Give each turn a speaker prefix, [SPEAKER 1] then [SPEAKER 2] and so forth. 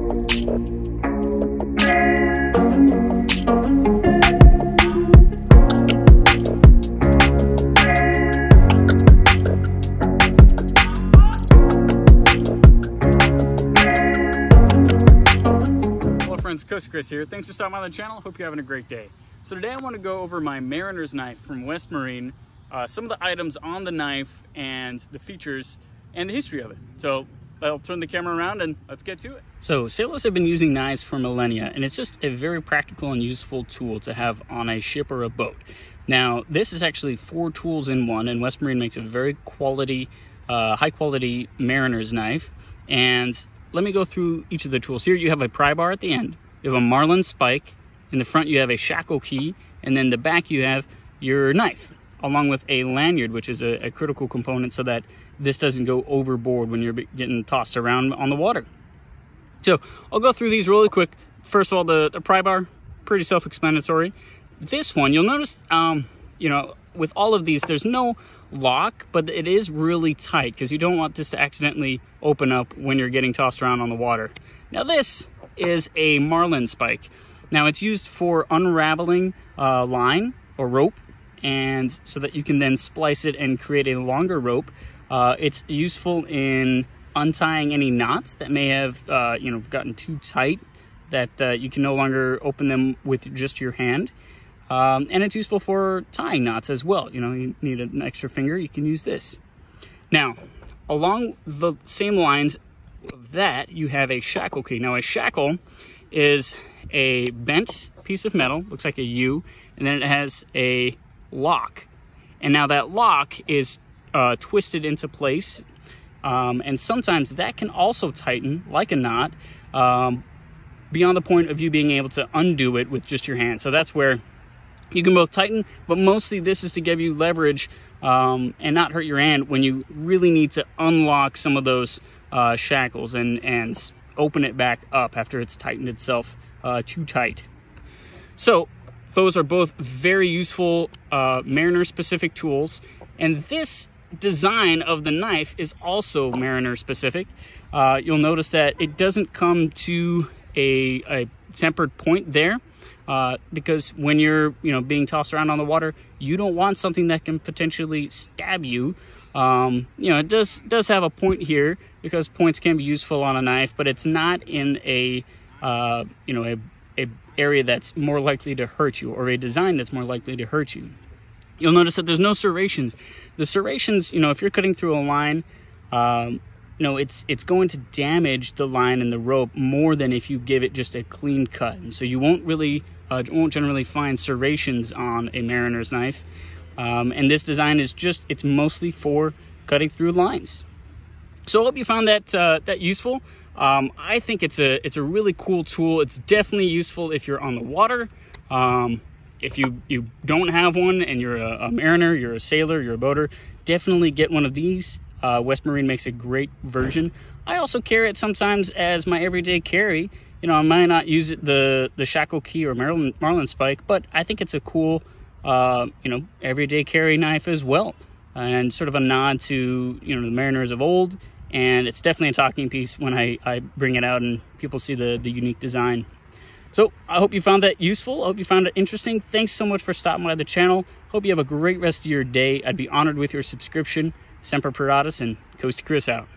[SPEAKER 1] Coastie Chris here. Thanks for stopping by the channel. Hope you're having a great day. So today I want to go over my mariner's knife from West Marine, some of the items on the knife and the features and the history of it. So I'll turn the camera around and let's get to it. So sailors have been using knives for millennia, and it's just a very practical and useful tool to have on a ship or a boat. Now this is actually 4 tools in one, and West Marine makes a very high quality mariner's knife. And let me go through each of the tools. Here you have a pry bar at the end. You have a Marlinspike. In the front you have a shackle key, and then the back you have your knife, along with a lanyard, which is a critical component so that this doesn't go overboard when you're getting tossed around on the water. So I'll go through these really quick. First of all, the pry bar, pretty self-explanatory. This one, you'll notice, you know, with all of these, there's no lock, but it is really tight because you don't want this to accidentally open up when you're getting tossed around on the water. Now this is a Marlinspike. Now it's used for unraveling line or rope, and so that you can then splice it and create a longer rope. It's useful in untying any knots that may have you know, gotten too tight that you can no longer open them with just your hand. And it's useful for tying knots as well. You know, you need an extra finger, you can use this. Now, along the same lines of that, you have a shackle key. Now, a shackle is a bent piece of metal, looks like a U, and then it has a lock. And now that lock is twisted into place, and sometimes that can also tighten like a knot, beyond the point of you being able to undo it with just your hand. So that's where you can both tighten, but mostly this is to give you leverage and not hurt your hand when you really need to unlock some of those shackles and open it back up after it's tightened itself too tight. So those are both very useful mariner specific tools, and this design of the knife is also mariner specific. You'll notice that it doesn't come to a tempered point there, because when you're, you know, being tossed around on the water, you don't want something that can potentially stab you. You know, it does have a point here because points can be useful on a knife, but it's not in a you know, a area that's more likely to hurt you, or a design that's more likely to hurt you. You'll notice that there's no serrations. The serrations, you know, if you're cutting through a line, you know, it's going to damage the line and the rope more than if you give it just a clean cut. And so you won't really, won't generally find serrations on a mariner's knife. And this design is just, it's mostly for cutting through lines. So I hope you found that useful. I think it's a really cool tool. It's definitely useful if you're on the water. If you don't have one and you're a mariner, you're a sailor, you're a boater, definitely get one of these. West Marine makes a great version. I also carry it sometimes as my everyday carry. You know, I might not use it the shackle key or Marlinspike, but I think it's a cool, you know, everyday carry knife as well, and sort of a nod to, you know, the mariners of old. And it's definitely a talking piece when I bring it out and people see the unique design. So I hope you found that useful. I hope you found it interesting. Thanks so much for stopping by the channel. Hope you have a great rest of your day. I'd be honored with your subscription. Semper Paratus, and Coastie Chris out.